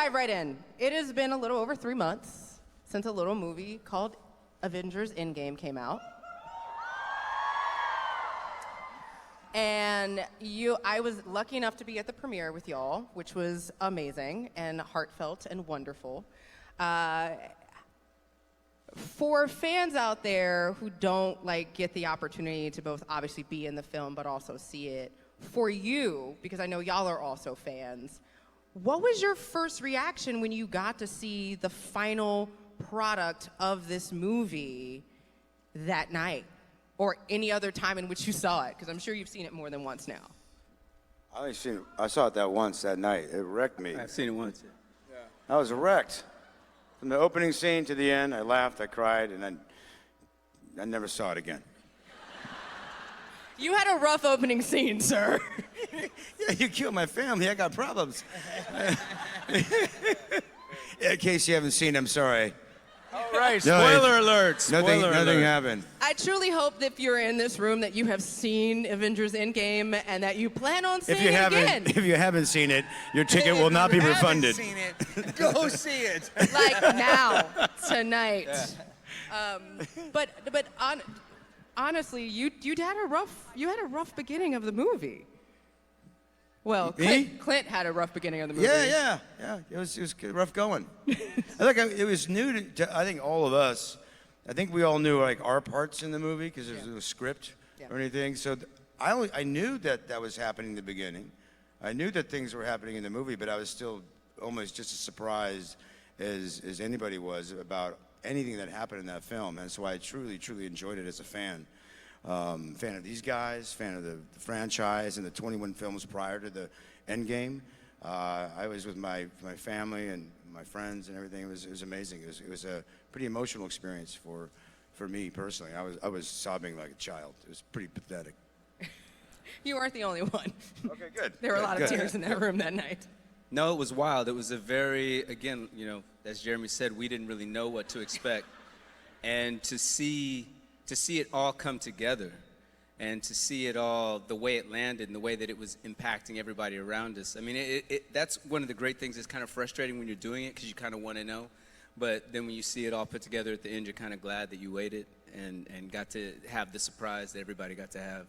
dive right in. It has been a little over 3 months since a little movie called Avengers Endgame came out. And I was lucky enough to be at the premiere with y'all, which was amazing and heartfelt and wonderful. For fans out there who don't get the opportunity to both obviously be in the film but also see it, for you, because I know y'all are also fans, what was your first reaction when you got to see the final product of this movie that night? Or any other time in which you saw it, because I'm sure you've seen it more than once now. I saw it that once that night. It wrecked me. I've seen it once. Yeah. I was wrecked. From the opening scene to the end, I laughed, I cried, and I never saw it again. You had a rough opening scene, sir. Yeah, you killed my family. I got problems. In case you haven't seen it, I'm sorry. All right, spoiler alert. Nothing happened. I truly hope that if you're in this room that you have seen Avengers Endgame and that you plan on seeing it again. If you haven't seen it, your ticket will not be refunded. If you haven't seen it, go see it. Like now, tonight. Yeah. But honestly, you had a rough beginning of the movie. Well, Clint had a rough beginning of the movie. Yeah. It was rough going. It was new to I think all of us. I think we all knew our parts in the movie because there was no script or anything. So I knew that was happening in the beginning. I knew that things were happening in the movie, but I was still almost just as surprised as anybody was about anything that happened in that film. And so I truly enjoyed it as a fan. Fan of these guys, fan of the franchise and the 21 films prior to the Endgame. I was with my family and my friends and everything. It was amazing. It was a pretty emotional experience for me personally. I was sobbing like a child. It was pretty pathetic. You weren't the only one. Okay, good. There were a lot of tears in that room that night. No, it was wild. It was a very, again, as Jeremy said, we didn't really know what to expect. And to see it all come together and to see it all, the way it landed and the way that it was impacting everybody around us. I mean, that's one of the great things that's kind of frustrating when you're doing it because you kind of want to know. But then when you see it all put together at the end, you're kind of glad that you waited and got to have the surprise that everybody got to have,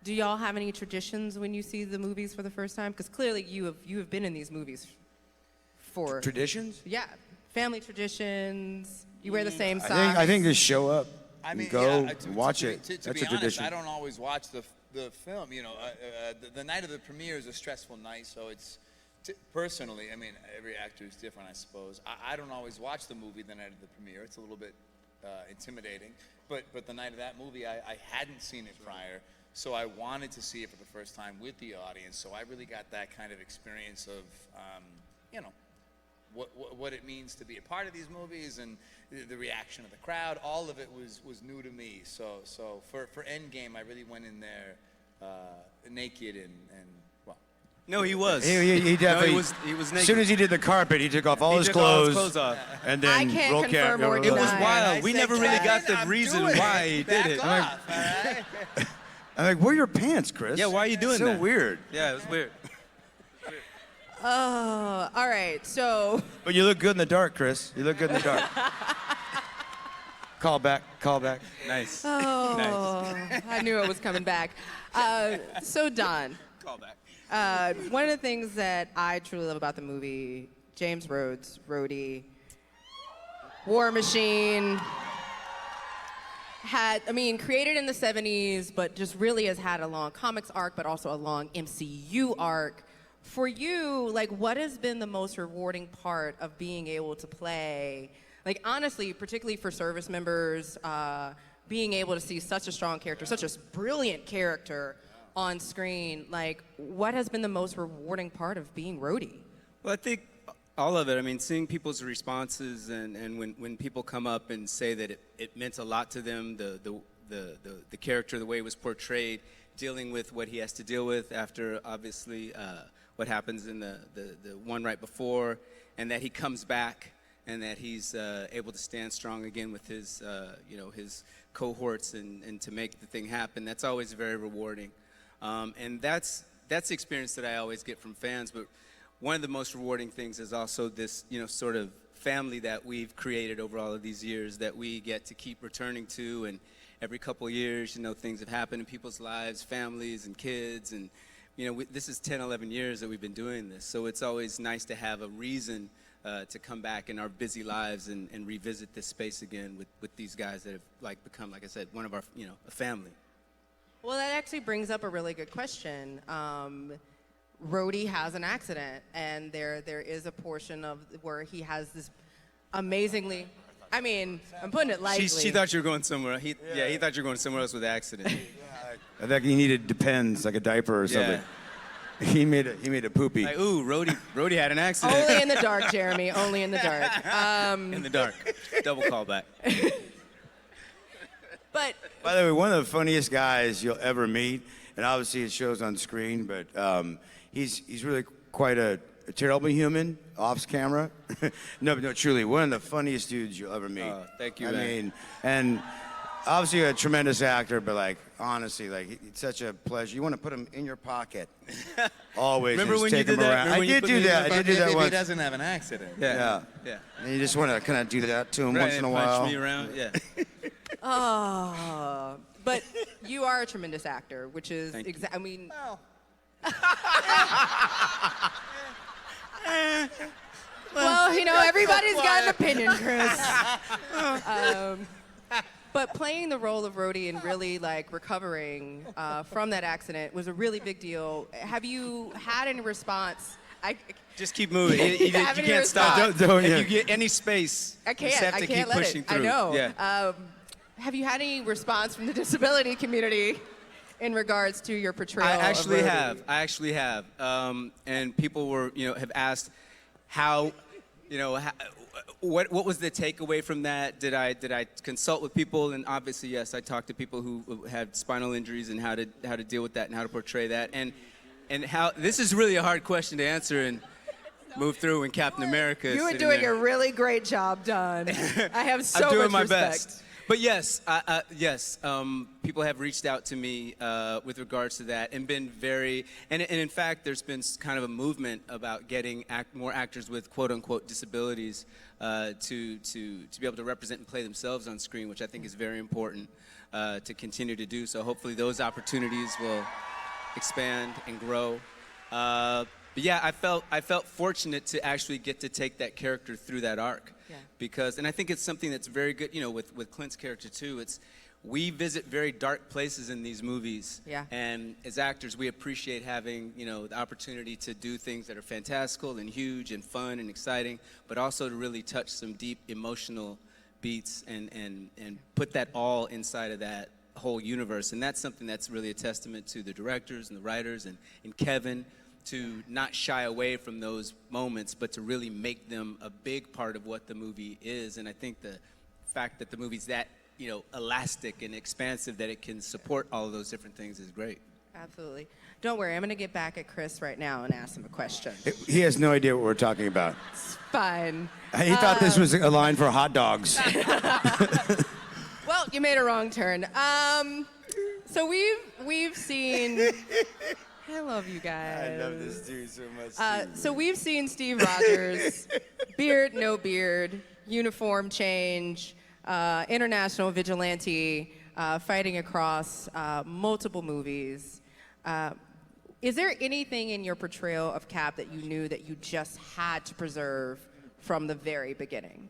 Do y'all have any traditions when you see the movies for the first time? Because clearly you have been in these movies for... Traditions? Yeah. Family traditions. You wear the same socks. I think just show up. I mean, go to watch it. To That's be a honest, tradition. I don't always watch the film. The night of the premiere is a stressful night, so it's personally. I mean, every actor is different, I suppose. I don't always watch the movie the night of the premiere. It's a little bit intimidating. But the night of that movie, I hadn't seen it prior, so I wanted to see it for the first time with the audience. So I really got that kind of experience of, what it means to be a part of these movies and the reaction of the crowd. All of it was new to me. So for Endgame, I really went in there naked and well. No, he was. He definitely. No, he was naked. As soon as he did the carpet, he took off all his clothes. Off. And then I can't roll confirm or It deny. was wild. We never really got the reason why he did it. Off, all right? I'm like, where are your pants, Chris? Yeah, why are you doing so that? So weird. Yeah, it was weird. All right, so... But you look good in the dark, Chris. You look good in the dark. Call back. Nice. Oh, Nice. I knew it was coming back. So, Don. Call back. One of the things that I truly love about the movie, James Rhodes, Rhodey, War Machine, created in the 70s, but just really has had a long comics arc, but also a long MCU arc. For you, what has been the most rewarding part of being able to play, honestly, particularly for service members, being able to see such a strong character, such a brilliant character on screen, what has been the most rewarding part of being Rhodey? Well, I think all of it. I mean, seeing people's responses and when people come up and say that it meant a lot to them, the character, the way it was portrayed, dealing with what he has to deal with after, obviously, what happens in the one right before, and that he comes back and that he's able to stand strong again with his, his cohorts and to make the thing happen. That's always very rewarding. And that's the experience that I always get from fans. But one of the most rewarding things is also this, sort of family that we've created over all of these years that we get to keep returning to. And every couple of years, things have happened in people's lives, families and kids. And, this is 10, 11 years that we've been doing this. So it's always nice to have a reason to come back in our busy lives and revisit this space again with these guys that have become, like I said, one of our, a family. Well, that actually brings up a really good question. Rhodey has an accident, and there is a portion of where he has this amazingly. I mean, I'm putting it lightly. She thought you were going somewhere. He thought you were going somewhere else with the accident. I think he needed Depends, like a diaper or something. He made a poopy. Like, ooh, Rhodey had an accident. Only in the dark, Jeremy. Only in the dark. In the dark. Double callback. But by the way, one of the funniest guys you'll ever meet, and obviously it shows on screen, but he's really quite a terrible human off camera. No, truly, one of the funniest dudes you'll ever meet. Oh, thank you, I man. mean, and obviously a tremendous actor, but honestly, it's such a pleasure. You want to put him in your pocket always. Remember and when just you take did him that? around. Remember I when you did put do me in that. your I did do that If he once. doesn't have an accident. Yeah. And you just want to kind of do that to him Right, once in a and while. punch me around. Yeah. Oh, but you are a tremendous actor, which is Thank you. I mean. Well, everybody's got an opinion, Chris. But playing the role of Rhodey and really recovering from that accident was a really big deal. Have you had any response? Just keep moving. You Have any can't stop. response? Don't If you get any space, I you can't. just have I to can't keep let pushing it. through. I know. Yeah. Have you had any response from the disability community in regards to your portrayal? I of Rhodey? actually have. And people have asked how, what was the takeaway from that? Did I consult with people? And obviously, yes, I talked to people who had spinal injuries and how to deal with that and how to portray that. And how this is really a hard question to answer and move through when Captain America is You were sitting doing there. a really great job, Don. I have so I'm doing much my respect. best. But yes, people have reached out to me with regards to that and been very, and in fact, there's been kind of a movement about getting more actors with quote unquote disabilities to be able to represent and play themselves on screen, which I think is very important to continue to do. So hopefully those opportunities will expand and grow. But yeah, I felt fortunate to actually get to take that character through that arc. Yeah. Because, and I think it's something that's very good, with Clint's character too. We visit very dark places in these movies. Yeah. And as actors, we appreciate having, the opportunity to do things that are fantastical and huge and fun and exciting, but also to really touch some deep emotional beats and put that all inside of that whole universe. And that's something that's really a testament to the directors and the writers and Kevin, to not shy away from those moments, but to really make them a big part of what the movie is. And I think the fact that the movie's that, elastic and expansive that it can support all of those different things is great. Absolutely. Don't worry, I'm going to get back at Chris right now and ask him a question. He has no idea what we're talking about. It's fine. He thought this was a line for hot dogs. Well, you made a wrong turn. So we've seen. I love you guys. I love this dude so much. So we've seen Steve Rogers, beard, no beard, uniform change, international vigilante, fighting across multiple movies. Is there anything in your portrayal of Cap that you knew that you just had to preserve from the very beginning?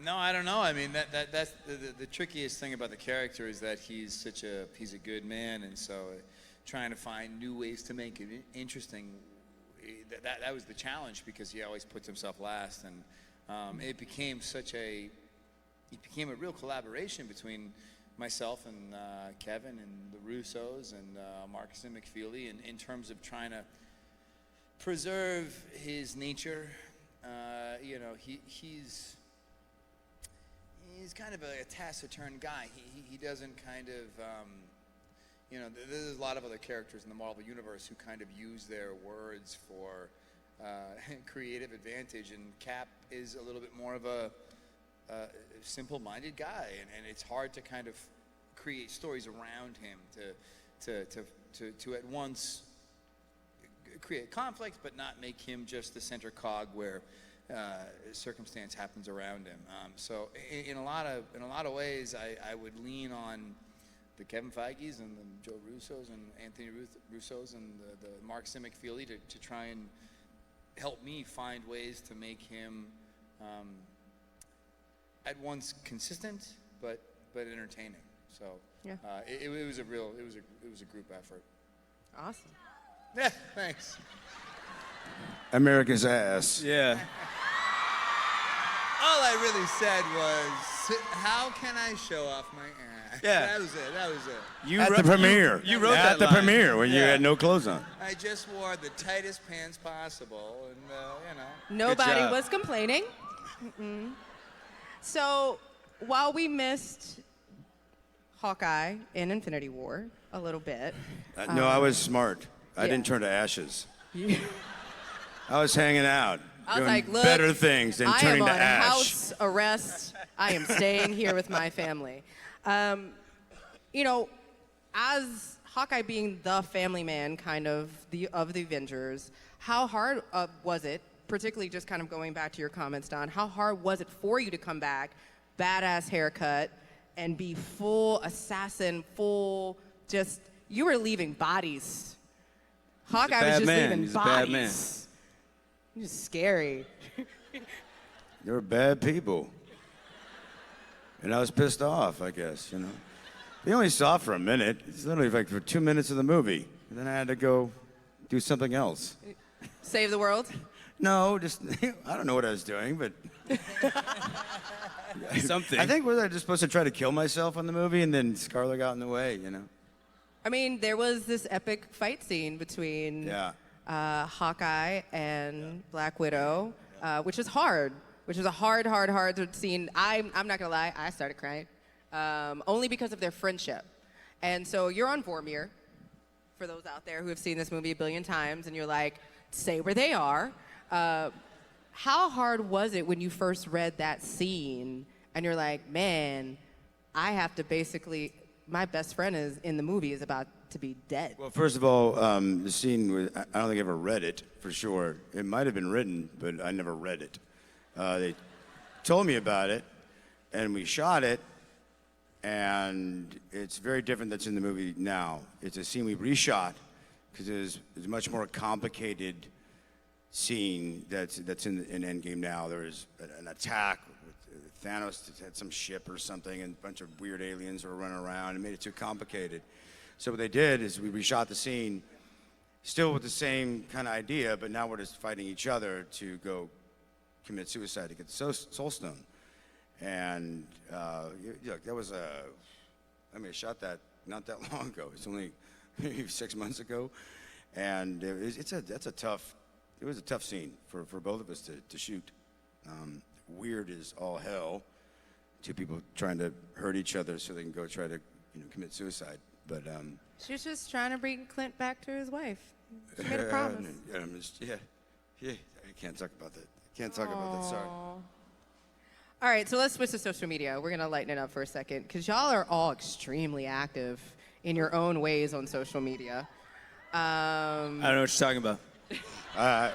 No, I don't know. I mean, that's the trickiest thing about the character is that he's a good man, and so trying to find new ways to make it interesting, that was the challenge because he always puts himself last, and it became a real collaboration between myself and Kevin and the Russos and Marcus and McFeely in terms of trying to preserve his nature. He's kind of a taciturn guy. He doesn't kind of, there's a lot of other characters in the Marvel Universe who kind of use their words for creative advantage, and Cap is a little bit more of a simple-minded guy, and it's hard to kind of create stories around him to at once create conflict, but not make him just the center cog where circumstance happens around him. So in a lot of ways, I would lean on the Kevin Feige's and the Joe Russo's and Anthony Russo's and the Mark Simic-Feely to try and help me find ways to make him at once consistent but entertaining. So Yeah. it was a group effort. Awesome. Yeah, thanks. America's ass. Yeah. All I really said was, how can I show off my ass? Yeah. That was it. You At wrote- the premiere. You wrote At that the line. premiere when you Yeah. had no clothes on. I just wore the tightest pants possible, and Nobody job. was complaining. Mm-mm. So while we missed Hawkeye in Infinity War a little bit, No, I was smart. I yeah. didn't turn to ashes. I was hanging out, I was doing like, look, better things than I am turning on to ash. house arrest. I am staying here with my family. You know, as Hawkeye being the family man kind of the Avengers, how hard was it, particularly just kind of going back to your comments, Don, how hard was it for you to come back, badass haircut, and be full assassin, full just, you were leaving bodies. Hawkeye was bad just man. leaving He's a bad man. bodies. Just scary. They were bad people. And I was pissed off, I guess, you know. They only saw it for a minute. It's literally like for 2 minutes of the movie. And then I had to go do something else. Save the world? No, just, I don't know what I was doing, but Something. I think was I just supposed to try to kill myself on the movie and then Scarlett got in the way, you know? I mean, there was this epic fight scene between Yeah. Hawkeye and Black Widow, which is hard, which is a hard scene. I'm not gonna lie, I started crying, only because of their friendship. And so you're on Vormir, for those out there who have seen this movie a billion times, and you're like, say where they are. How hard was it when you first read that scene, and you're like, man, I have to basically, my best friend is in the movie is about to be dead. Well, first of all, the scene was, I don't think I ever read it for sure. It might have been written, but I never read it. They told me about it, and we shot it, and it's very different that's in the movie now. It's a scene we reshot because it's a much more complicated scene that's in Endgame now. There was an attack with Thanos had some ship or something, and a bunch of weird aliens were running around and made it too complicated. So what they did is we reshot the scene, still with the same kind of idea, but now we're just fighting each other to go commit suicide to get the Soul Stone. And that was I shot that not that long ago. It's only maybe 6 months ago, and it was a tough scene for both of us to shoot. Weird as all hell. Two people trying to hurt each other so they can go try to commit suicide. But She was just trying to bring Clint back to his wife. She made a promise. yeah. I can't talk about that. Sorry. All right, so let's switch to social media. We're going to lighten it up for a second because y'all are all extremely active in your own ways on social media. I don't know what you're talking about.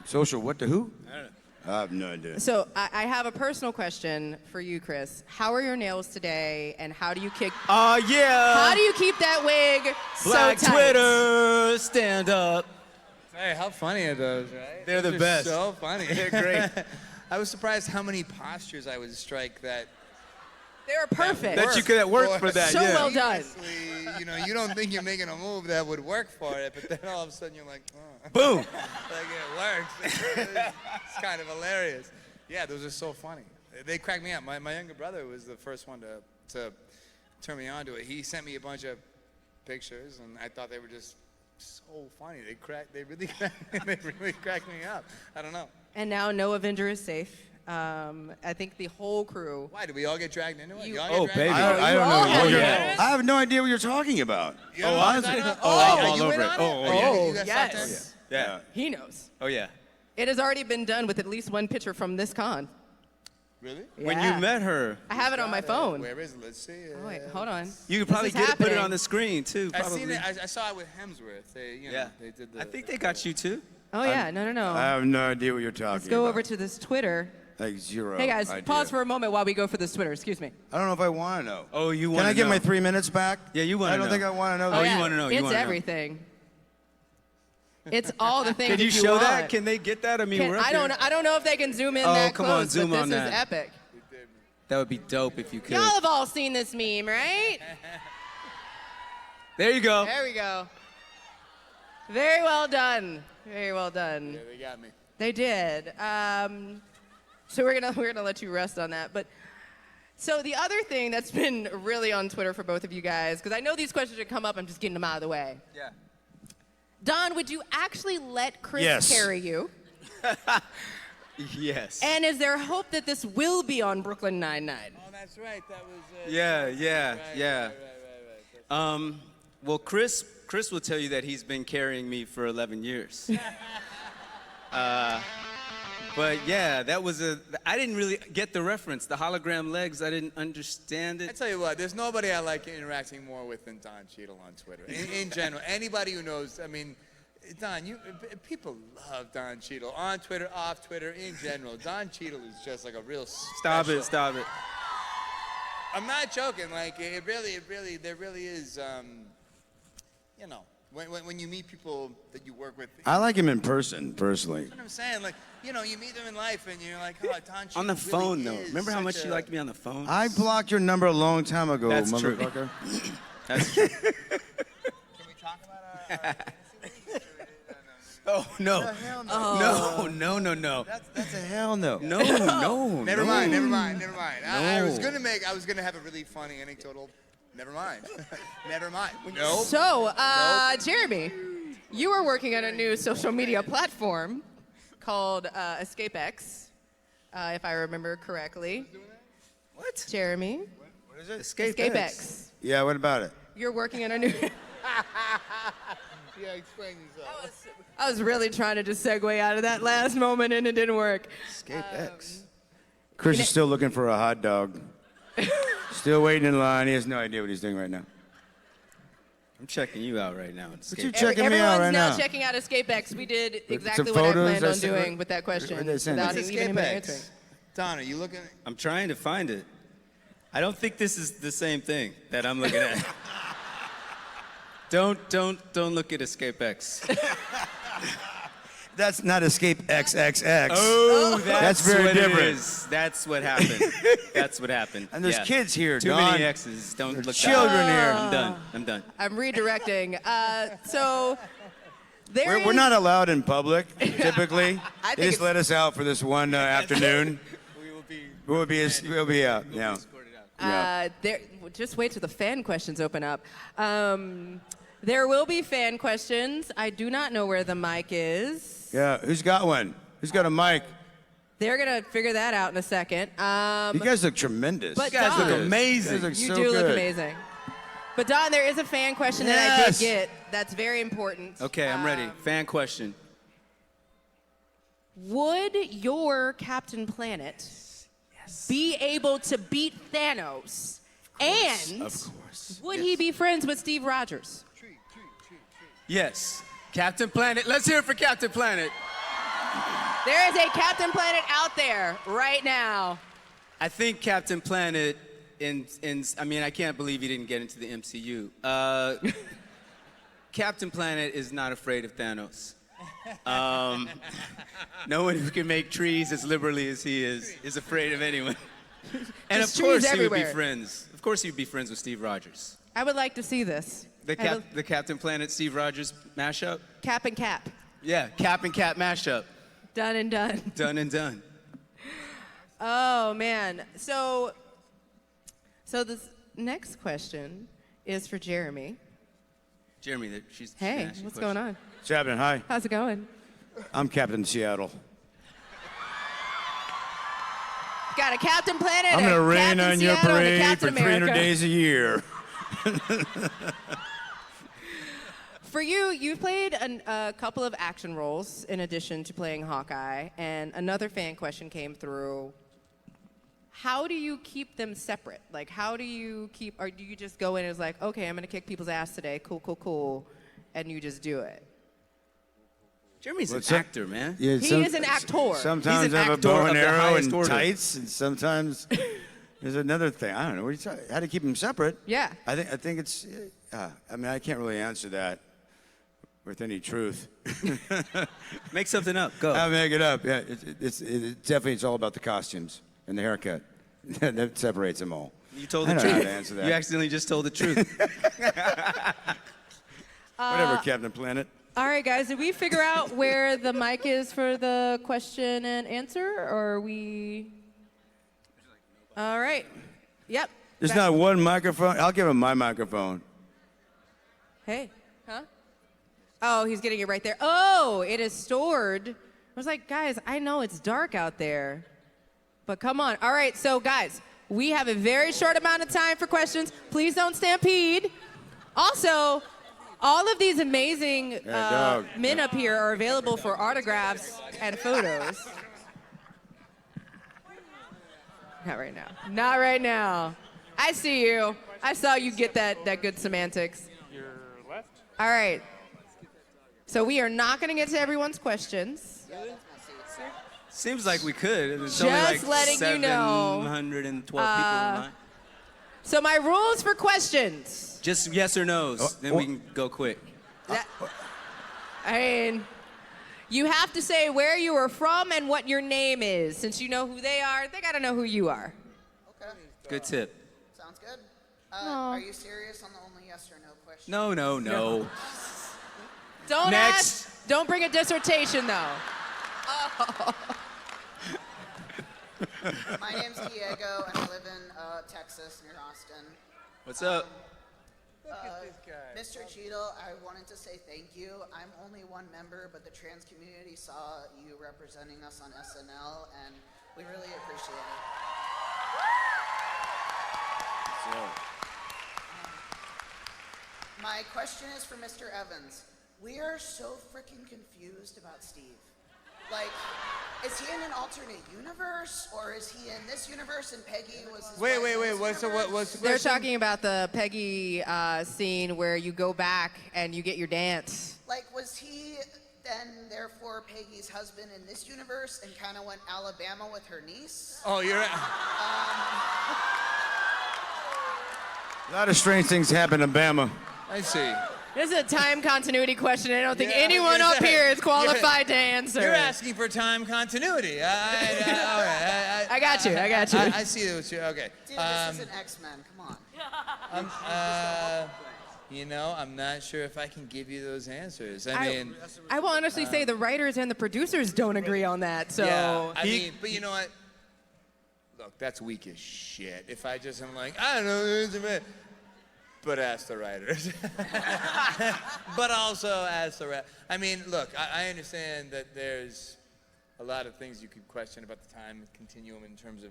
Social what to who? I don't know. I have no idea. So I have a personal question for you, Chris. How are your nails today, and how do you keep Oh, yeah. how do you keep that wig Black so tight? Twitter, stand up. Hey, how funny are those, right? They're the Those are best. So funny. They're great. I was surprised how many postures I would strike that They were perfect. That you could work for that, So yeah. well done. Seamlessly, you don't think you're making a move that would work for it, but then all of a sudden you're like, oh. Boom. Like it works. It's kind of hilarious. Yeah, those are so funny. They crack me up. My younger brother was the first one to turn me on to it. He sent me a bunch of pictures, and I thought they were just so funny. They really cracked me up. I don't know. And now no Avenger is safe. I think the whole crew. Why, did we all get dragged into it? You- Y'all Oh, get dragged baby. into it? I don't all know. have what you're- nails. I have no idea what you're talking about. You know what I'm honestly. talking about? I'm are all you over in it. on Oh, it? yeah. You got Yes. something? Yeah. He knows. Oh, yeah. It has already been done with at least one picture from this con. Really? When Yeah. you met her. I have it on my phone. Where is it? Let's see. Oh, wait, hold on. You could This probably is put it happening. on the screen too. I Probably. seen it. I saw it with Hemsworth. They, you know, Yeah. they did the. I think they got you too. Oh, yeah. No. I have no idea what you're talking Let's go about. over to this Twitter. Like zero. Hey, guys, idea. pause for a moment while we go for this Twitter. Excuse me. I don't know if I want to know. Oh, you Can want I to get know? my 3 minutes back? Yeah, you want to I know. don't think I want to know. Oh, that. you wanna know, you It's wanna know. everything. It's all the things Can that you show want. that? Can they get that? I mean, we're up I don't. here. I don't know if they can zoom in Oh, that come close, on, zoom but on this that. is epic. That would be dope if you could. Y'all have all seen this meme, right? There you go. There we go. Very well done. Very well done. Yeah, they got me. They did. So we're gonna let you rest on that. But so the other thing that's been really on Twitter for both of you guys, because I know these questions should come up, I'm just getting them out of the way. Yeah. Don, would you actually let Chris Yes. carry you? Yes. And is there hope that this will be on Brooklyn Nine-Nine? Oh, that's right. That was. Yeah. Well, Chris will tell you that he's been carrying me for 11 years. But yeah, that was I didn't really get the reference. The hologram legs, I didn't understand I it. tell you what, there's nobody I like interacting more with than Don Cheadle on Twitter. In general, anybody who knows, I mean, Don, people love Don Cheadle on Twitter, off Twitter, in general. Don Cheadle is just like a real Stop special. it. I'm not joking. Like there really is. You know, when you meet people that you work with. I like him in person, personally. That's what I'm saying. Like, you know, you meet them in life and you're like, oh, Don Cheadle On the really phone, though. is Remember how such much you a- liked me on the phone? I blocked your number a long time ago, That's true. motherfucker. That's true. Can we talk about our Oh, no. Hell no. No. That's a hell no. No. Never mind. I was No. gonna have a really funny anecdotal. Never mind. Never mind. Nope. So, Jeremy, you are working on a new social media platform called EscapeX, if I remember correctly. What? Jeremy, What is it? EscapeX. Yeah, what about it? You're working on a new. Yeah, explain yourself. I was really trying to just segue out of that last moment, and it didn't work. Escape X. Chris is still looking for a hot dog. Still waiting in line. He has no idea what he's doing right now. I'm checking you out right now. But you're checking me out Everyone's right now now. checking out EscapeX. We did some exactly what I photos, planned on that's it, doing right? with that question What they send you? without What's even answering. EscapeX? Don, are you looking? I'm trying to find it. I don't think this is the same thing that I'm looking at. Don't look at EscapeX. That's not Escape XXX. Oh, That's very what different. It is. That's what happened. That's what happened. And there's Yeah. kids here, Too Don. many X's. Don't There's look. children here. I'm done. I'm redirecting. So there We're is- not allowed in public, typically. I They think just let us out for this one afternoon. We'll be out. Yeah. Just wait till the fan questions open up. There will be fan questions. I do not know where the mic is. Yeah. Who's got one? Who's got a mic? They're gonna figure that out in a second. You guys look tremendous. But You guys look Don, amazing. You guys look You so do look good. amazing. But Don, there is a fan question that I did Yes. get. That's very important. Okay, I'm ready. Fan question. Would your Captain Planet be able to beat Thanos? And Of course. would he be friends with Steve Rogers? Yes. Captain Planet. Let's hear it for Captain Planet. There is a Captain Planet out there right now. I think Captain Planet I mean, I can't believe he didn't get into the MCU. Captain Planet is not afraid of Thanos. No one who can make trees as liberally as he is afraid of anyone. And Just of course trees he would be everywhere. friends. Of course he would be friends with Steve Rogers. I would like to see this. The Captain Planet Steve Rogers mashup? Cap and Cap. Yeah, Cap and Cat mashup. Done and done. Done and done. Oh, man. So this next question is for Jeremy. Jeremy, she's Hey, gonna ask you a what's question. going on? What's happening? Hi. How's it going? I'm Captain Seattle. Got a Captain Planet. I'm going to a rain Captain on your Seattle, and a parade Captain for 300 America. days a year. For you played a couple of action roles in addition to playing Hawkeye, and another fan question came through. how do you keep them separate? Like, how do you keep, or do you just go in and it's like, okay, I'm going to kick people's ass today, cool, and you just do it? Jeremy's an actor, man. Yeah, He is an actor. Sometimes He's an I have a actor bow of and the arrow highest and order. tights, and sometimes there's another thing. I don't know. What are you talking? How to keep them separate? Yeah. I think it's. I mean, I can't really answer that with any truth. Make something up. Go. I'll make it up. Yeah, it's definitely it's all about the costumes and the haircut. That separates them all. You told I the don't know truth. how to answer that. You accidentally just told the truth. Whatever, Captain Planet. All right, guys, did we figure out where the mic is for the question and answer, or are we? All right. Yep. There's not one microphone. I'll give him my microphone. Hey. Huh? Oh, he's getting it right there. Oh, it is stored. I was like, guys, I know it's dark out there, but come on. All right, so guys, we have a very short amount of time for questions. Please don't stampede. Also, all of these amazing men up here are available for autographs and photos. Not right now. Not right now. I see you. I saw you get that good semantics. Your left. All right. So we are not going to get to everyone's questions. Seems like we could. There's Just only like letting you know. 712 people online. So my rules for questions. Just yes or no's, then we can go quick. I mean, you have to say where you are from and what your name is. Since you know who they got to know who you are. Okay. Good tip. Sounds good. Are you serious on the only yes or no question? No. Don't Next. ask. Don't bring a dissertation, though. My name's Diego, and I live in Texas, near Austin. What's up? Mr. Cheadle, I wanted to say thank you. I'm only one member, but the trans community saw you representing us on SNL, and we really appreciate it. My question is for Mr. Evans. We are so freaking confused about Steve. Like, is he in an alternate universe, or is he in this universe and Peggy was his wife in this universe? What's the They're question? talking about the Peggy scene where you go back and you get your dance. Like, was he then, therefore, Peggy's husband in this universe and kind of went Alabama with her niece? Oh, you're. A lot of strange things happen in Bama. I see. This is a time continuity question. I don't think Yeah, anyone up here is qualified to answer. You're asking for time continuity. All right. I got you. I see what you're. Okay. Dude, this is an X-Men. Come on. I'm not sure if I can give you those answers. I mean, I will honestly say the writers and the producers don't agree on that. So yeah. I mean, but you know what? Look, that's weak as shit. If I just am like, I don't know, but ask the writers. But also ask the writers. I mean, look, I understand that there's a lot of things you could question about the time continuum in terms of,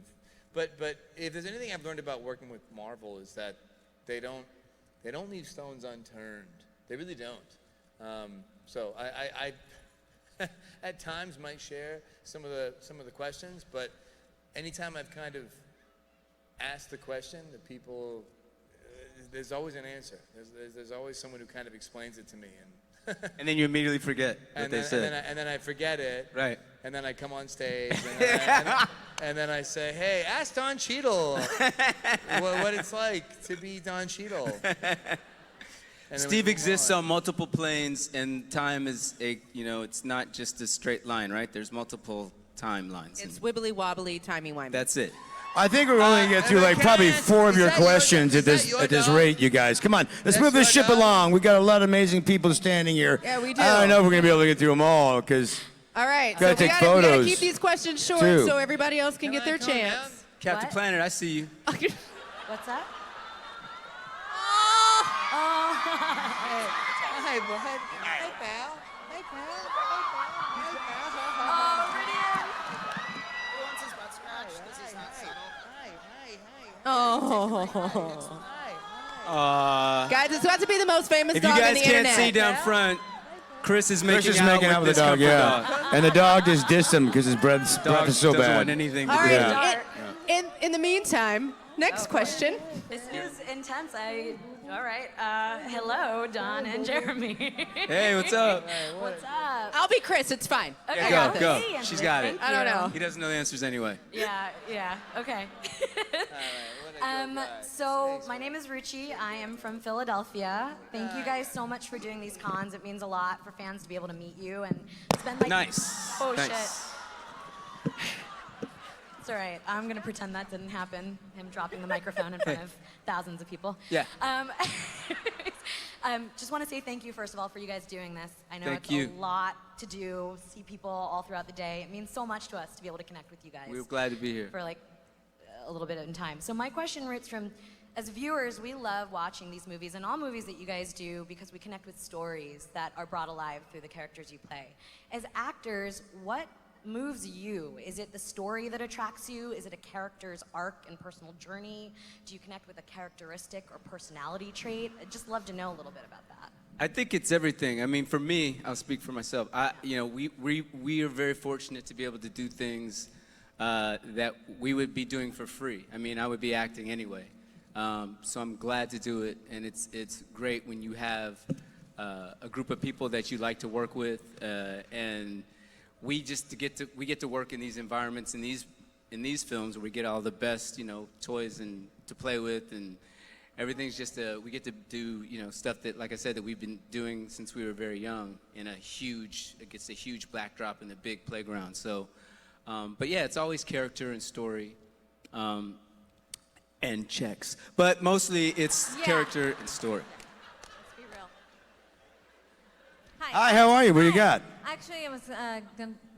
but if there's anything I've learned about working with Marvel is that they don't leave stones unturned. They really don't. So I at times might share some of the questions, but anytime I've kind of asked the question, the people, there's always an answer. There's always someone who kind of explains it to me, And then you immediately forget what they said. and then I forget it. Right. And then I come on stage, and then I say, "Hey, ask Don Cheadle what it's like to be Don Cheadle." And then we Steve move exists on. on multiple planes, and time is it's not just a straight line, right? There's multiple timelines. it's wibbly wobbly, timey wimey. That's it. I think we're only going to get through and I like probably can't- 4 of is your that your- questions is that your at this dog? rate, you guys. Come on, let's That's move this your ship dog? along. We got a lot of amazing people standing here. Yeah, we do. I don't know if we're going to be able to get through them all because All right. Gotta take we gotta photos, keep these questions short too. so everybody else can get I their calm down? chance. Captain What? Planet, I see you. What's that? Hi, bud. Hey, pal. Hey, pal. Who wants his butt scratched? This is not subtle. Oh. Guys, it's about to be the most famous If you dog on guys the can't internet. see down front, Chris is Chris making is out making out with the this dog, comfort yeah. dog. And the dog just dissed him because his breath is Dog so doesn't bad. want anything to All do right. with it. Yeah. in the meantime, next question. This is intense. All right. Hello, Don and Jeremy. Hey, what's up? What's up? I'll be Chris. It's fine. Okay, I got this. Go. Hey, She's got it. thank I don't you. know. He doesn't know the answers anyway. Yeah, okay. So my name is Ruchi. I am from Philadelphia. Thank you guys so much for doing these cons. It means a lot for fans to be able to meet you and spend like Nice. Oh Nice. shit. It's all right. I'm gonna pretend that didn't happen. Him dropping the microphone in front of thousands of people. Yeah. Just want to say thank you, first of all, for you guys doing this. I know Thank it's you. a lot to do, see people all throughout the day. It means so much to us to be able to connect with you guys. We're glad to be here. For like a little bit in time. So my question roots from, as viewers, we love watching these movies and all movies that you guys do because we connect with stories that are brought alive through the characters you play. As actors, what moves you? Is it the story that attracts you? Is it a character's arc and personal journey? Do you connect with a characteristic or personality trait? I'd just love to know a little bit about that. I think it's everything. I mean, for me, I'll speak for myself. We are very fortunate to be able to do things that we would be doing for free. I mean, I would be acting anyway. So I'm glad to do it, and it's great when you have a group of people that you like to work with, and we get to work in these environments in these films where we get all the best toys and to play with, and everything's just we get to do stuff that, like I said, that we've been doing since we were very young in it gets a huge backdrop in the big playground. So, but yeah, it's always character and story. And checks, but mostly it's character and story. Let's be real. Hi, how are you? What do you got? Actually,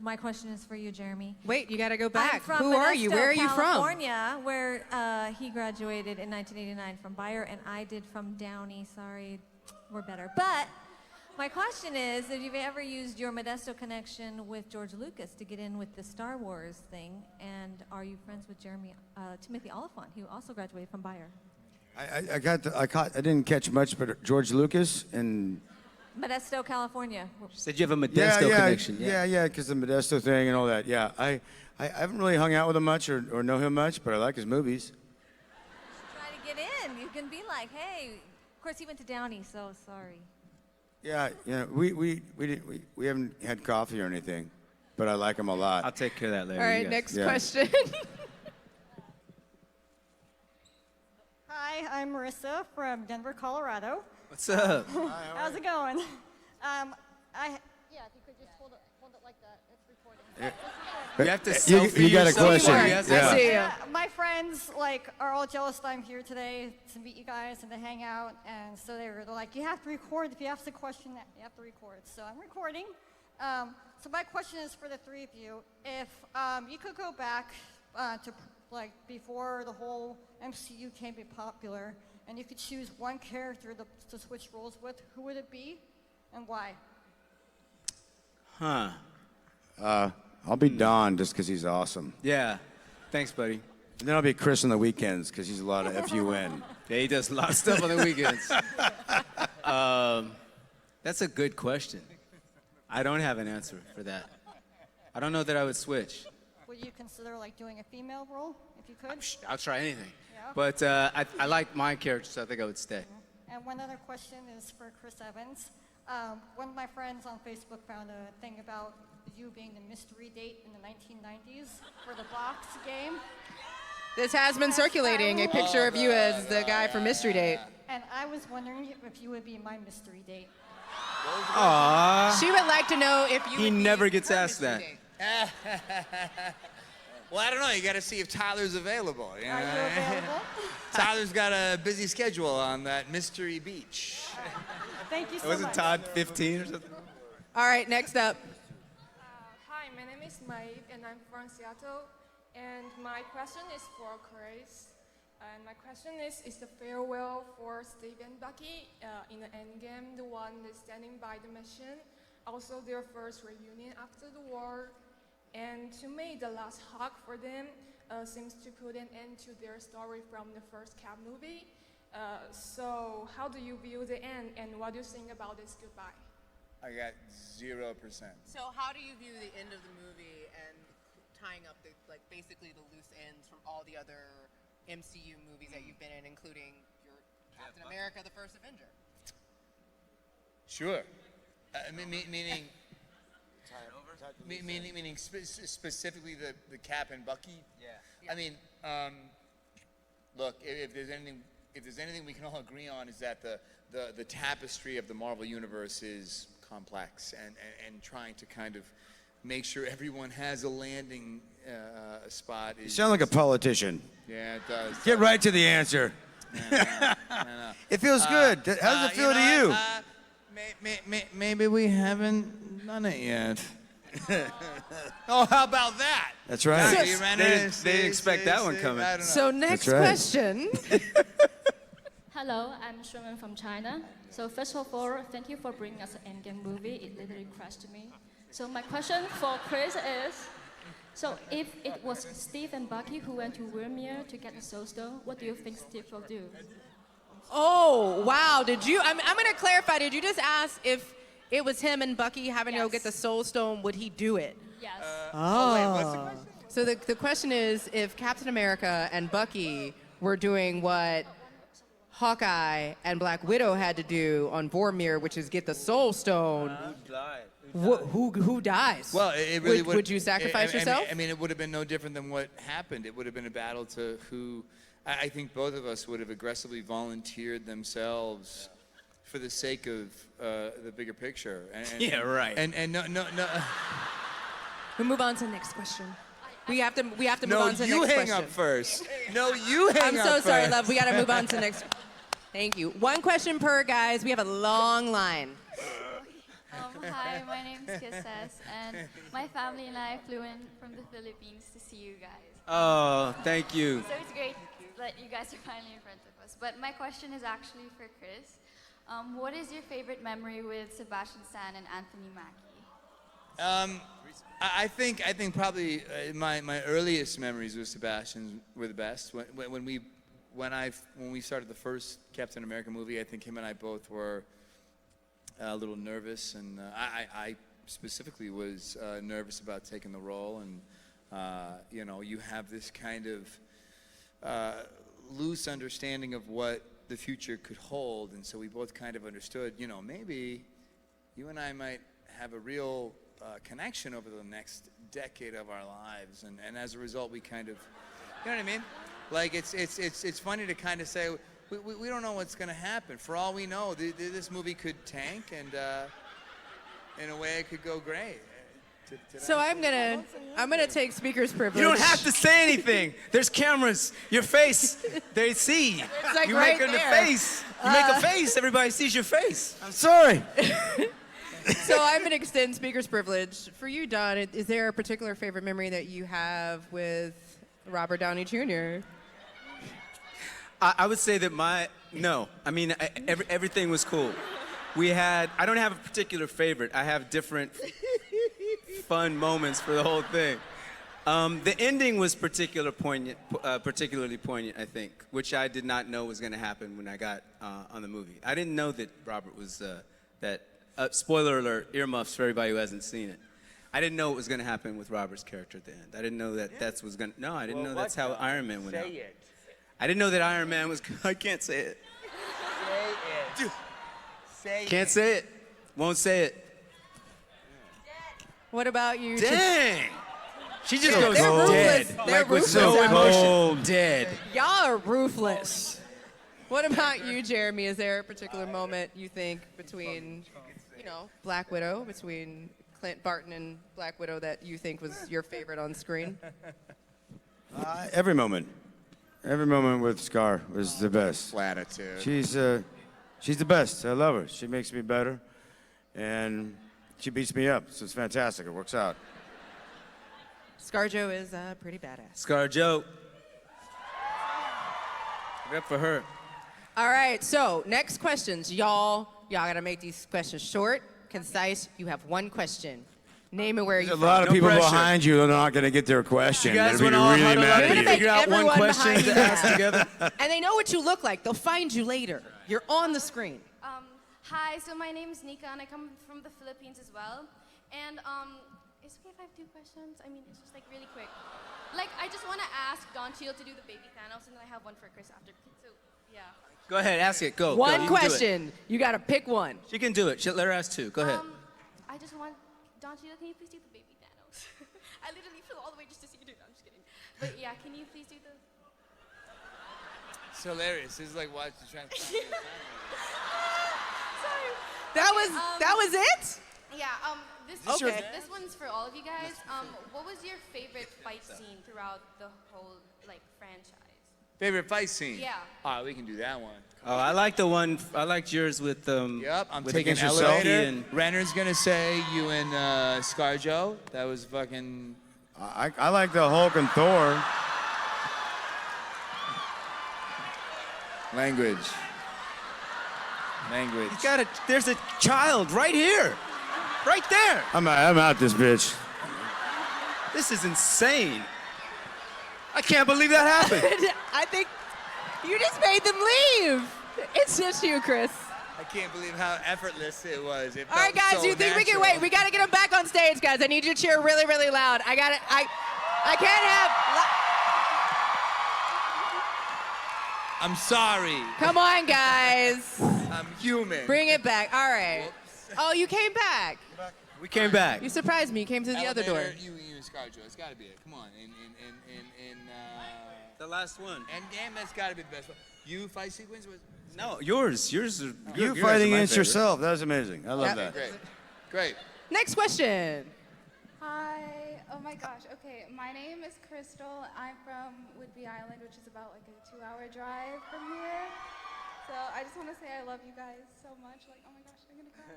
my question is for you, Jeremy. Wait, you got to go I'm back. from Who are you? Modesto, Where are you from? California, where he graduated in 1989 from Bayer, and I did from Downey. Sorry, we're better. But my question is, have you ever used your Modesto connection with George Lucas to get in with the Star Wars thing? And are you friends with Timothy Oliphant, who also graduated from Bayer? I didn't catch much, but George Lucas and Modesto, California. Said you have a Modesto connection. Yeah, because the Modesto thing and all that. Yeah, I haven't really hung out with him much or know him much, but I like his movies. Try to get in. You can be like, hey. Of course, he went to Downey, so sorry. Yeah, we haven't had coffee or anything, but I like him a lot. I'll take care of that later. All right, yes. next Yeah. question. Hi, I'm Marissa from Denver, Colorado. What's up? How's it going? Yeah, if you could just hold it like that. It's recording. You have to selfie you got a yourself question. before you Yeah. ask I that. see you. Yeah, my friends are all jealous that I'm here today to meet you guys and to hang out, and so they're like, you have to record. If you ask a question, you have to record. So I'm recording. So my question is for the three of you: if you could go back to before the whole MCU came to be popular, and you could choose one character to switch roles with, who would it be, and why? Huh. I'll be Don just because he's awesome. Yeah. Thanks, buddy. And then I'll be Chris on the weekends because he's a lot of FUN. Yeah, he does a lot of stuff on the weekends. That's a good question. I don't have an answer for that. I don't know that I would switch. Would you consider doing a female role if you could? I'll try anything. Yeah. But I like my character, so I think I would stay. And one other question is for Chris Evans. One of my friends on Facebook found a thing about you being the mystery date in the 1990s for the box game. This has been circulating, a picture of you as the guy from Mystery Date. And I was wondering if you would be my mystery date. Aww. She would like to know if you He would be never gets her asked mystery that. date. Well, I don't know. You got to see if Tyler's available. Are you available? Tyler's got a busy schedule on that mystery beach. Thank you so Wasn't much. Todd 15 or something? All right, next up. Hi, my name is Mai, and I'm from Seattle. And my question is for Chris. And my question is the farewell for Steve and Bucky in the Endgame, the one that's standing by the mission, also their first reunion after the war. And to me, the last hug for them seems to put an end to their story from the first Cap movie. So how do you view the end, and what do you think about this goodbye? I got 0%. So how do you view the end of the movie and tying up basically the loose ends from all the other MCU movies that you've been in, including your Captain America: The First Avenger. Sure. Meaning specifically the Cap and Bucky. Yeah. I mean, look, if there's anything we can all agree on is that the tapestry of the Marvel universe is complex and trying to kind of make sure everyone has a landing spot. You sound like a politician. Yeah, it does. Get right to the answer. No. It feels good. How does it feel to you? Maybe we haven't done it yet. Oh, how about that? That's right. They didn't expect that one coming. So next That's right. question. Hello, I'm Sherman from China. So first of all, thank you for bringing us an Endgame movie. It literally crushed me. So my question for Chris is, so if it was Steve and Bucky who went to Vormir to get the Soul Stone, what do you think Steve will do? Oh, wow. Did you, I'm going to clarify, did you just ask if it was him and Bucky having to go get the Soul Stone, would he do it? Yes. Wait, what's the question? So the question is, if Captain America and Bucky were doing what Hawkeye and Black Widow had to do on Vormir, which is get the Soul Stone, who dies? Well, it really would you sacrifice yourself? I mean, it would have been no different than what happened. It would have been a battle to who. I think both of us would have aggressively volunteered themselves for the sake of the bigger picture. Yeah, right. And no. We'll move on to the next question. We have to move on to the next question. No, you hang up first. No, you hang up I'm so first. sorry, love. We got to move on to the next. Thank you. One question per, guys. We have a long line. Hi, my name is Kisses, and my family and I flew in from the Philippines to see you guys. Oh, thank you. So it's great that you guys are finally in front of us. But my question is actually for Chris. What is your favorite memory with Sebastian Stan and Anthony Mackie? I think probably my earliest memories with Sebastian were the best. When we started the first Captain America movie, I think him and I both were a little nervous, and I specifically was nervous about taking the role. And you have this kind of loose understanding of what the future could hold, and so we both kind of understood, maybe you and I might have a real connection over the next decade of our lives, and as a result, we kind of, you know what I mean? Like it's funny to kind of say we don't know what's going to happen. For all we know, this movie could tank, and in a way, it could go great. So I'm gonna take speaker's privilege. You don't have to say anything. There's cameras. Your face, they see. It's like you right make a there. face. You make a face. Everybody sees your face. I'm sorry. So I'm going to extend speaker's privilege. For you, Don, is there a particular favorite memory that you have with Robert Downey Jr.? I would say that no. I mean, everything was cool. I don't have a particular favorite. I have different fun moments for the whole thing. The ending was particularly poignant, I think, which I did not know was going to happen when I got on the movie. I didn't know that Robert was spoiler alert, earmuffs for everybody who hasn't seen it. I didn't know what was going to happen with Robert's character at the end. I didn't know that was going to... No, I didn't know that's how Iron Man went out. Say it. I didn't know that Iron Man was... I can't say it. Say it. Dude. Say Can't it. say it. Won't say it. What about you? Dang! She just Yeah, goes they're dead. ruthless. They're Like with ruthless no out emotion. Dead. Y'all are ruthless. What about you, Jeremy? Is there a particular moment you think between, Black Widow, between Clint Barton and Black Widow that you think was your favorite on screen? Every moment. Every moment with Scar was the best. Latitude. She's the best. I love her. She makes me better, and she beats me up. So it's fantastic. It works out. ScarJo is pretty badass. ScarJo. Rep for her. All right, so next questions. Y'all got to make these questions short, concise. You have one question. Name and where There's you're a from. lot of No people pressure. behind you that are not going to get their question. You guys They're want to gonna all be really huddle mad up at and you. figure out one Everyone question behind to you ask mad. together? And they know what you look like. They'll find you later. You're on the screen. Hi, so my name is Nika, and I come from the Philippines as well. And it's okay if I have 2 questions. I mean, it's just like really quick. Like, I just want to ask Don Cheadle to do the baby Thanos, and then I have one for Chris after. So, yeah. Go ahead, ask it. Go. One you can do it. question. You got to pick one. She can do it. Let her ask 2. Go ahead. I just want Don Cheadle, can you please do the baby Thanos? I literally flew all the way just to see you do that. I'm just kidding. But yeah, can you please do the? It's hilarious. This is like watching Transformers. Sorry. That was it? Yeah. This one's for all of you guys. What was your favorite fight scene throughout the whole franchise? Favorite fight scene? Yeah. All right, we can do that one. Oh, I like the one. I liked yours with Yep, I'm with taking an against yourself. elevator. And Renner's gonna say you and ScarJo. That was fucking. I like the Hulk and Thor. Language. you got it. There's a child right here, right there. I'm out this bitch. This is insane. I can't believe that happened. I think you just made them leave. It's just you, Chris. I can't believe how effortless it was. It All right, felt guys, so you think we can natural. wait? We got to get them back on stage, guys. I need you to cheer really, really loud. I can't have. I'm sorry. Come on, guys. I'm human. Bring it back. All right. Oh, you came back. We came back. You surprised me. You came through the other door. Elevator, You and ScarJo. It's got to be it. Come on. In The last one. Endgame, that's got to be the best one. You fight sequence was. No, yours. Yours are. You fighting against yourself. That was amazing. I love that. Great. Next question. Hi. Oh my gosh. Okay, my name is Crystal. I'm from Whidbey Island, which is about like a 2-hour drive from here. So I just want to say I love you guys so much. Like, oh my gosh, I'm gonna cry.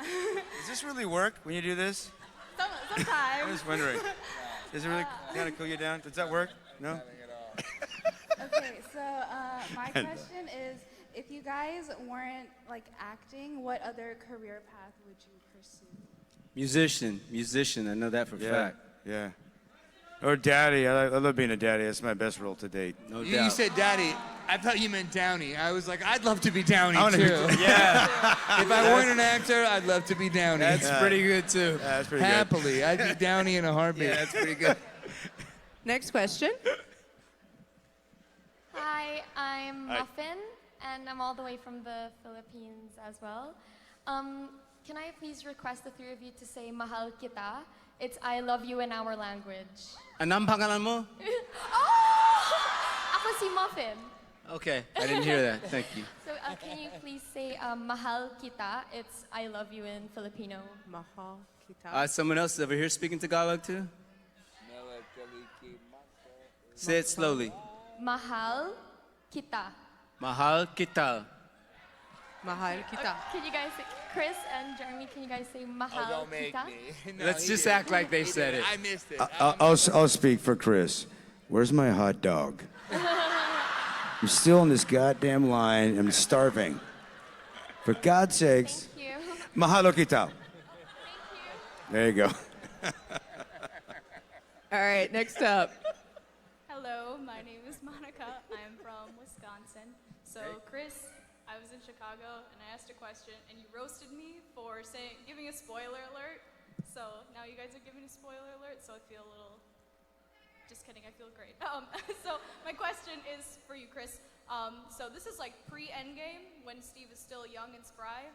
Okay. Does this really work when you do this? Sometimes. I was wondering. Does it really kind of cool you down? Does that work? No? Okay, so my question is, if you guys weren't like acting, what other career path would you pursue? Musician. I know that for a fact. Yeah. Or daddy. I love being a daddy. That's my best role to date. No You doubt. said Daddy. I thought you meant Downey. I was like, I'd love to be Downey I wanna too. be- Yeah. If I weren't an actor, I'd love to be Downey. That's pretty good too. Yeah, that's pretty good. Happily, I'd be Downey in a heartbeat. Yeah, that's pretty good. Next question. Hi, I'm Muffin, and I'm all the way from the Philippines as well. Can I please request the 3 of you to say mahal kita? It's I love you in our language. Anong pangalan mo? Oh! Ako si Muffin. Okay, I didn't hear that. Thank you. So can you please say mahal kita? It's I love you in Filipino. Mahal kita. Someone else over here speaking Tagalog too? Say it slowly. Mahal kita. Mahal kita. Mahal kita. Can you guys say, Chris and Jeremy, can you guys say mahal Don't make kita? me. No, Let's he just did. act like they He said did. it. I missed it. I'll speak for Chris. Where's my hot dog? I'm still in this goddamn line. I'm starving. For God's sakes. Thank you. Mahalo kita. There you go. All right, next up. Hello, my name is Monica. I'm from Wisconsin. So, Chris, I was in Chicago and I asked a question and you roasted me for giving a spoiler alert. So now you guys are giving a spoiler alert, so I feel a little. Just kidding, I feel great. So my question is for you, Chris. So this is like pre-Endgame when Steve is still young and spry.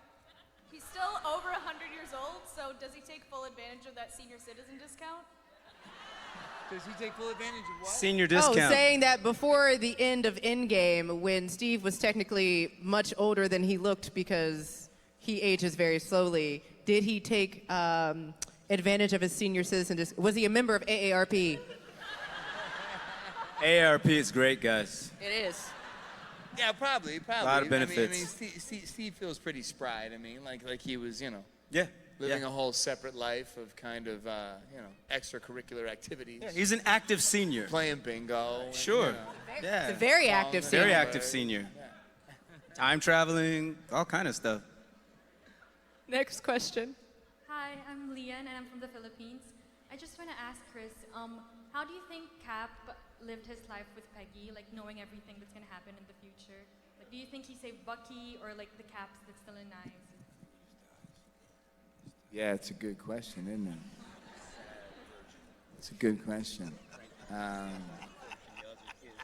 He's still over 100 years old, so does he take full advantage of that senior citizen discount? Does he take full advantage of what? Senior discount. Oh, saying that before the end of Endgame, when Steve was technically much older than he looked because he ages very slowly, did he take advantage of his senior citizen discount? Was he a member of AARP? AARP is great, guys. It is. Yeah, probably. A lot of benefits. I mean, Steve feels pretty spry to me, like he was, Yeah. living a whole separate life of kind of, extracurricular activities. Yeah, he's an active senior. Playing bingo. and, Sure. Yeah. It's a very active senior. Very active senior. Time traveling, all kind of stuff. Next question. Hi, I'm Lian and I'm from the Philippines. I just want to ask Chris, how do you think Cap lived his life with Peggy, like knowing everything that's going to happen in the future? Like, do you think he saved Bucky or like the Caps that's still in knives? Yeah, it's a good question, isn't it? It's a good question.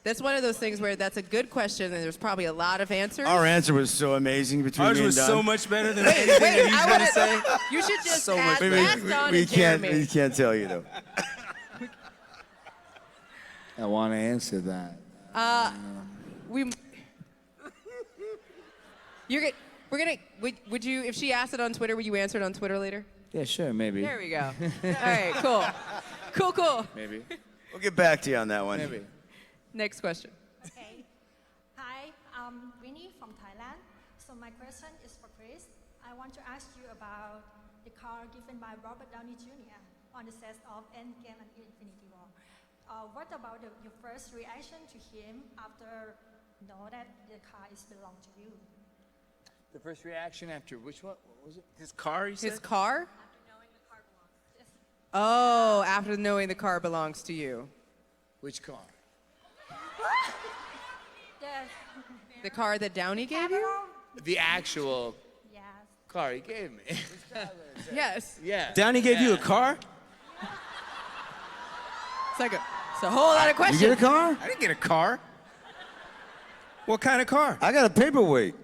That's one of those things where that's a good question, and there's probably a lot of answers. Our answer was so amazing between Ours me and was Don. so much better than anything that he's going to say. You should just So ask, much ask Don and Jeremy. We can't tell you though. I want to answer that. Would you, if she asked it on Twitter, would you answer it on Twitter later? Yeah, sure, maybe. There we go. All right, cool. Cool. Maybe. We'll get back to you on that one. Maybe. Next question. Okay. Hi, I'm Winnie from Thailand. So my question is for Chris. I want to ask you about the car given by Robert Downey Jr. on the set of Endgame and Infinity War. What about your first reaction to him after know that the car is belong to you? The first reaction after which one? What was it? His car, he said? His car? Oh, after knowing the car belongs to you. Which car? The car that Downey gave you? The actual car he gave me. Yes. Yeah. Downey gave you a car? It's a whole lot of questions. You get a car? I didn't get a car. What kind of car? I got a paperweight.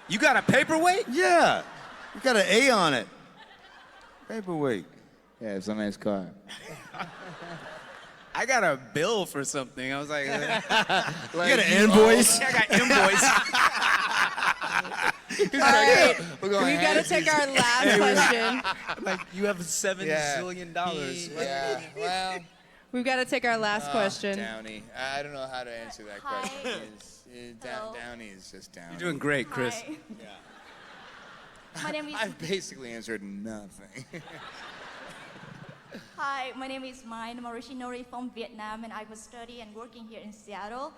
You got a paperweight? Yeah. You got an A on it. Paperweight. Yeah, it's a nice car. I got a bill for something. I was like, You got an invoice? I got invoice. All right, we've got to take our last question. Like, you have $7 zillion. Yeah, well. We've got to take our last question. Downey. I don't know how to answer that question. Downey is just Downey. You're doing great, Chris. Hi. Yeah. My name is... I've basically answered nothing. Hi, my name is Mai. I'm originally from Vietnam, and I was studying and working here in Seattle.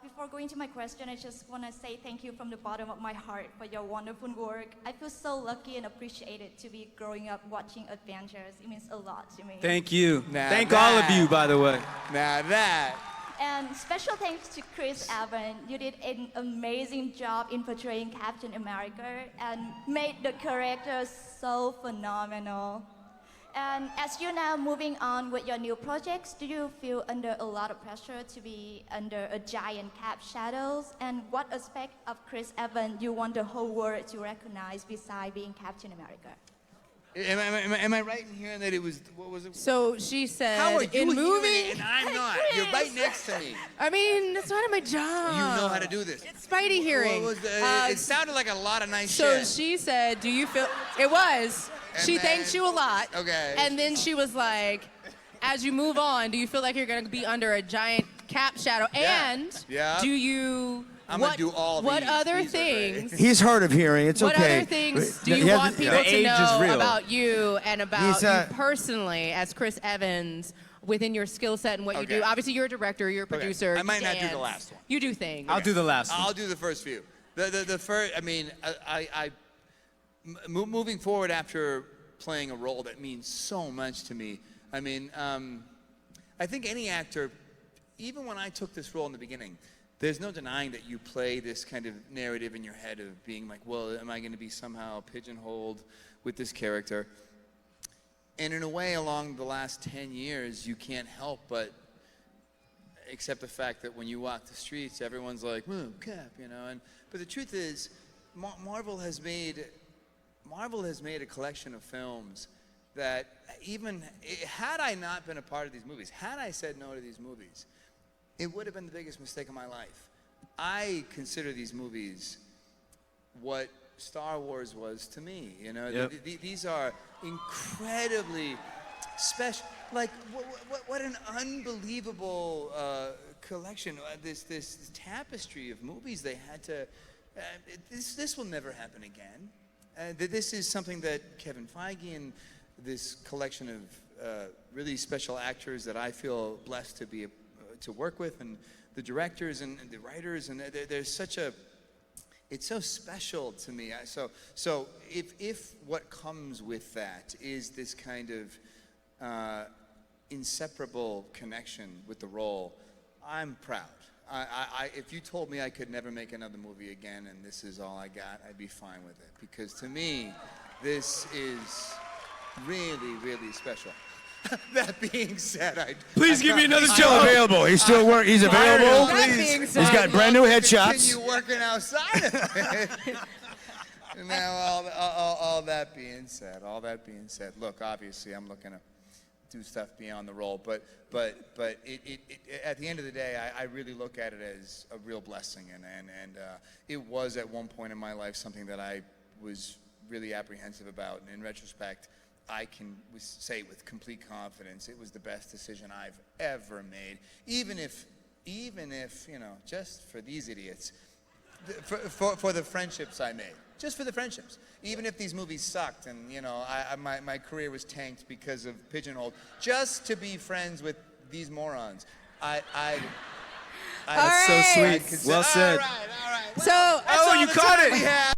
Before going to my question, I just want to say thank you from the bottom of my heart for your wonderful work. I feel so lucky and appreciated to be growing up watching Avengers. It means a lot to me. Thank you. Thank all of you, by the way. Now that. And special thanks to Chris Evans. You did an amazing job in portraying Captain America and made the character so phenomenal. And as you're now moving on with your new projects, do you feel under a lot of pressure to be under a giant cap shadows? And what aspect of Chris Evans you want the whole world to recognize besides being Captain America? Am I right in hearing that it was, what was it? So she said, How are you in hearing movie, it and I'm not? You're right next to me. I mean, that's not my job. You know how to do this. It's Spidey hearing. What was it sounded like a lot of nice So shit. she said, do you feel, it was. And She then- thanked you a lot. Okay. And then she was like, as you move on, do you feel like you're going to be under a giant cap shadow? Yeah. And Yeah. do you, I'm gonna do all what these. other These are great. things, He's hard of hearing. It's what okay. other things do He you has- want people The to age is know real. about you and about He's, you personally as Chris Evans within your skill set and what you do? Okay. Obviously, you're a director, you're a producer. I might you not do the dance. last one. You do things. I'll do the last one. I'll do the first few. The first, I mean, moving forward after playing a role that means so much to me. I mean, I think any actor, even when I took this role in the beginning, there's no denying that you play this kind of narrative in your head of being like, well, am I going to be somehow pigeonholed with this character? And in a way, along the last 10 years, you can't help but accept the fact that when you walk the streets, everyone's like, "Whoa, Cap," you know. But the truth is, Marvel has made a collection of films that even had I not been a part of these movies, had I said no to these movies, it would have been the biggest mistake of my life. I consider these movies what Star Wars was to me. You know, Yep. these are incredibly special. Like, what an unbelievable collection! This tapestry of movies they had to. This will never happen again. This is something that Kevin Feige and this collection of really special actors that I feel blessed to be to work with, and the directors and the writers, and there's such a. It's so special to me. So if what comes with that is this kind of inseparable connection with the role, I'm proud. If you told me I could never make another movie again and this is all I got, I'd be fine with it. Because to me, this is really, really special. That being said, Please give me another job. Still available. He's still working. He's available. He's got brand new headshots. Continue working outside of it. Now, all that being said, look, obviously, I'm looking to do stuff beyond the role, but it at the end of the day, I really look at it as a real blessing, and it was at one point in my life something that I was really apprehensive about, and in retrospect, I can say with complete confidence it was the best decision I've ever made, even if just for these idiots, for the friendships I made. Just for the friendships. Even if these movies sucked and, my career was tanked because of Pigeonhole, just to be friends with these morons. That's so sweet. Well said. All right. So, you caught it.